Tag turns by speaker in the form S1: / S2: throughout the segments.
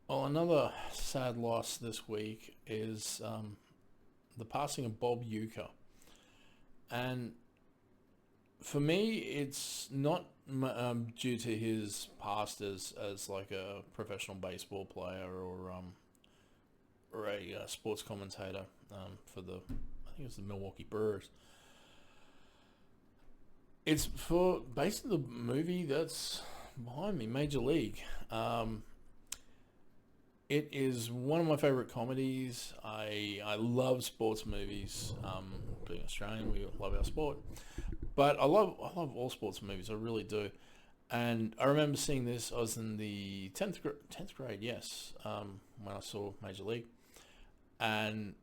S1: Well, another sad loss this week is the passing of Bob Uecker. And for me, it's not due to his past as like a professional baseball player or a sports commentator for I think it was the Milwaukee Brewers. It's for basically the movie that's behind me, Major League. Um, It is one of my favorite comedies. I love sports movies. Being Australian, we love our sport, but I love all sports movies. I really do. And I remember seeing this. I was in the tenth grade, yes, when I saw Major League, and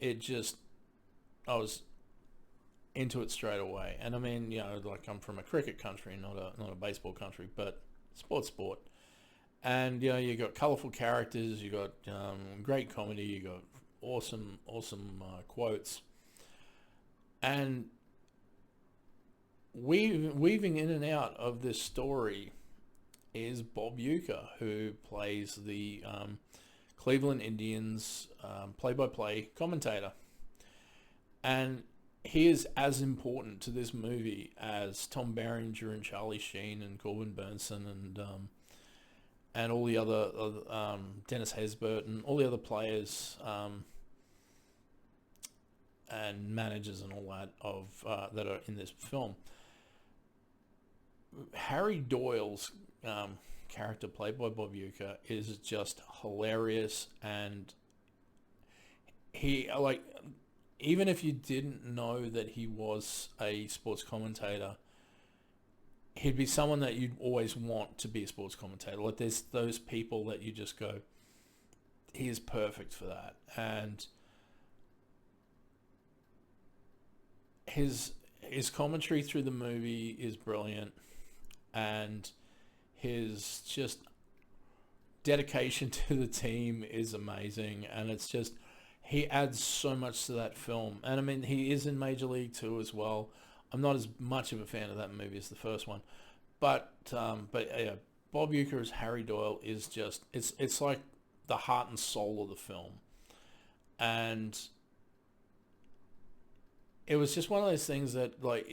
S1: it just I was into it straight away. And I mean, like I'm from a cricket country, not a baseball country, but sport. And you got colorful characters, you got great comedy, you got awesome quotes, and weaving in and out of this story is Bob Uecker, who plays the Cleveland Indians play-by-play commentator, and he is as important to this movie as Tom Berenger and Charlie Sheen and Corbin Burnson and all the other Dennis Haysbert and all the other players and managers and all that that are in this film. Harry Doyle's character, played by Bob Uecker, is just hilarious, and he like even if you didn't know that he was a sports commentator, he'd be someone that you'd always want to be a sports commentator. Like there's those people that you just go, he is perfect for that. And his commentary through the movie is brilliant, and his just dedication to the team is amazing, and it's just he adds so much to that film. And I mean, he is in Major League too as well. I'm not as much of a fan of that movie as the first one, but yeah, Bob Uecker as Harry Doyle is just it's like the heart and soul of the film, and it was just one of those things that like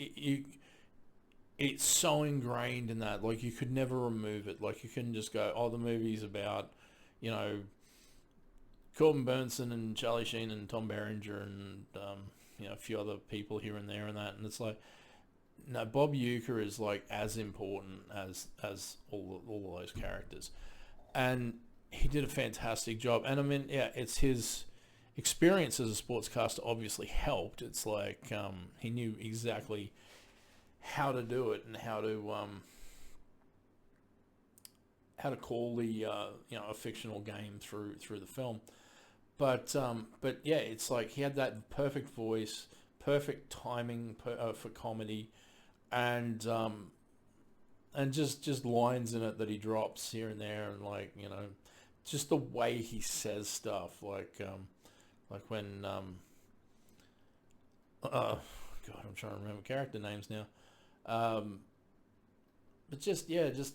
S1: it's so ingrained in that like you could never remove it. Like you couldn't just go, oh, the movie's about you know Corbin Burnson and Charlie Sheen and Tom Berenger and a few other people here and there and that, and it's like no, Bob Uecker is like as important as all of those characters, and he did a fantastic job. And I mean, yeah, it's his experience as a sportscaster obviously helped. It's like he knew exactly how to do it and how to call the a fictional game through the film. But yeah, it's like he had that perfect voice, perfect timing for comedy, and just lines in it that he drops here and there, and like just the way he says stuff, like when God, I'm trying to remember character names now. Um, but just yeah, just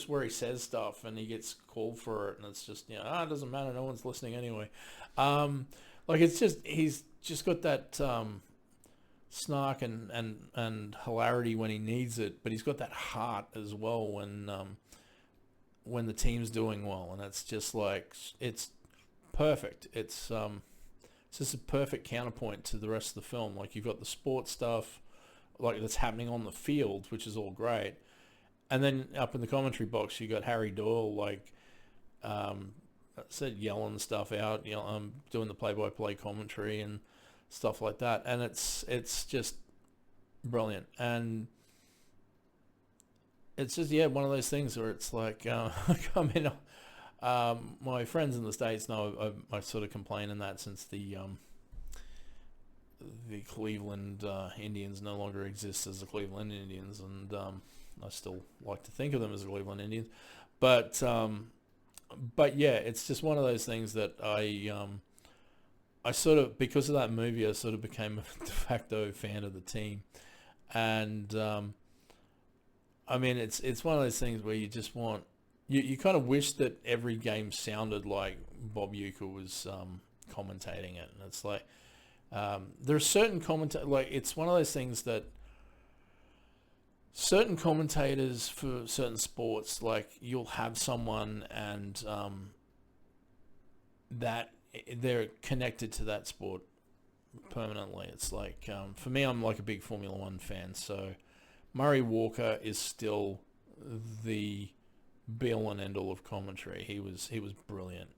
S1: where he says stuff and he gets called for it, and it's just it doesn't matter, no one's listening anyway. Um, like it's just he's just got that snark and hilarity when he needs it, but he's got that heart as well when the team's doing well, and it's just like it's perfect. It's just a perfect counterpoint to the rest of the film. Like you've got the sports stuff like that's happening on the field, which is all great. And then up in the commentary box, you got Harry Doyle, like um, said, yelling stuff out, doing the play-by-play commentary and stuff like that, and it's just brilliant. And it's just yeah, one of those things where it's like, I mean, my friends in the States know I sort of complain in that since the Cleveland Indians no longer exist as the Cleveland Indians, and I still like to think of them as the Cleveland Indians. But yeah, it's just one of those things that I sort of, because of that movie, I sort of became a de facto fan of the team, and I mean it's one of those things where you just want you kind of wish that every game sounded like Bob Uecker was commentating it, and it's like there are certain like it's one of those things that certain commentators for certain sports, like you'll have someone and that they're connected to that sport permanently. It's like for me, I'm like a big Formula One fan, so Murray Walker is still the be-all and end-all of commentary. He was brilliant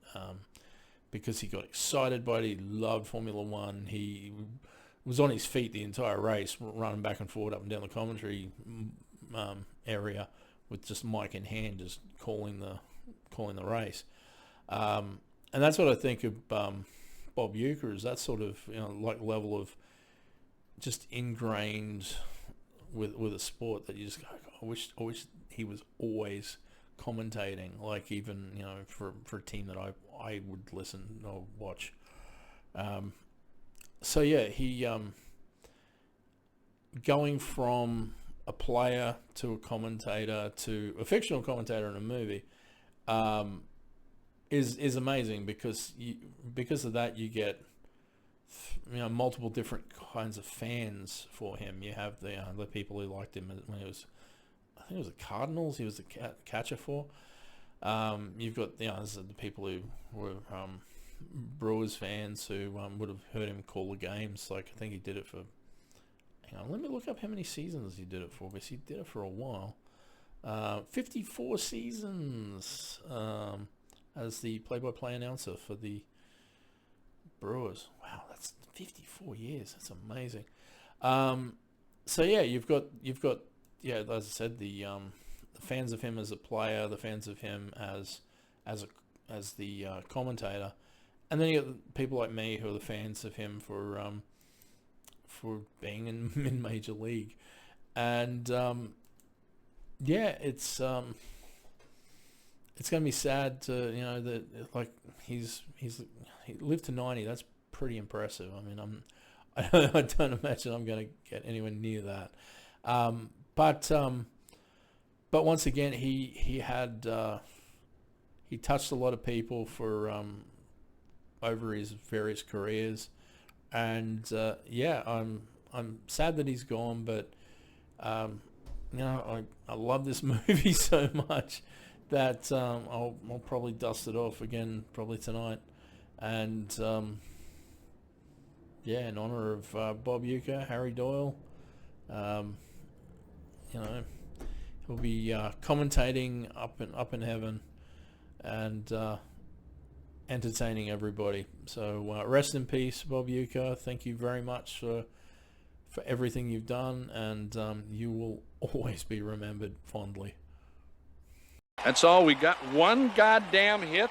S1: because he got excited by it. He loved Formula One. He was on his feet the entire race, running back and forward up and down the commentary area with just mic in hand, just calling the race. And that's what I think of Bob Uecker, is that sort of like level of just ingrained with a sport that you just go, I wish he was always commentating, like even for a team that I would listen or watch. So yeah, he going from a player to a commentator to a fictional commentator in a movie is amazing, because of that you get multiple different kinds of fans for him. You have the people who liked him when he was, I think it was the Cardinals, he was the catcher for. You've got the people who were Brewers fans who would have heard him call the games. Like I think he did it for, hang on, let me look up how many seasons he did it for, because he did it for a while. 54 seasons as the play-by-play announcer for the Brewers. Wow, that's 54 years. That's amazing. So yeah, you've got yeah, as I said, the fans of him as a player, the fans of him as the commentator, and then you get people like me who are the fans of him for being in Major League, and yeah, it's going to be sad to that like he lived to 90. That's pretty impressive. I mean, I don't imagine I'm going to get anywhere near that. But once again, he touched a lot of people for over his various careers, and yeah, I'm sad that he's gone, but I love this movie so much that I'll probably dust it off again probably tonight, and yeah, in honor of Bob Uecker, Harry Doyle. He'll be commentating up in heaven and entertaining everybody. So rest in peace, Bob Uecker. Thank you very much for everything you've done, and you will always be remembered fondly.
S2: That's all. We got one goddamn hit.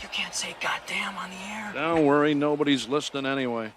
S3: You can't say goddamn on the air.
S2: Don't worry, nobody's listening anyway.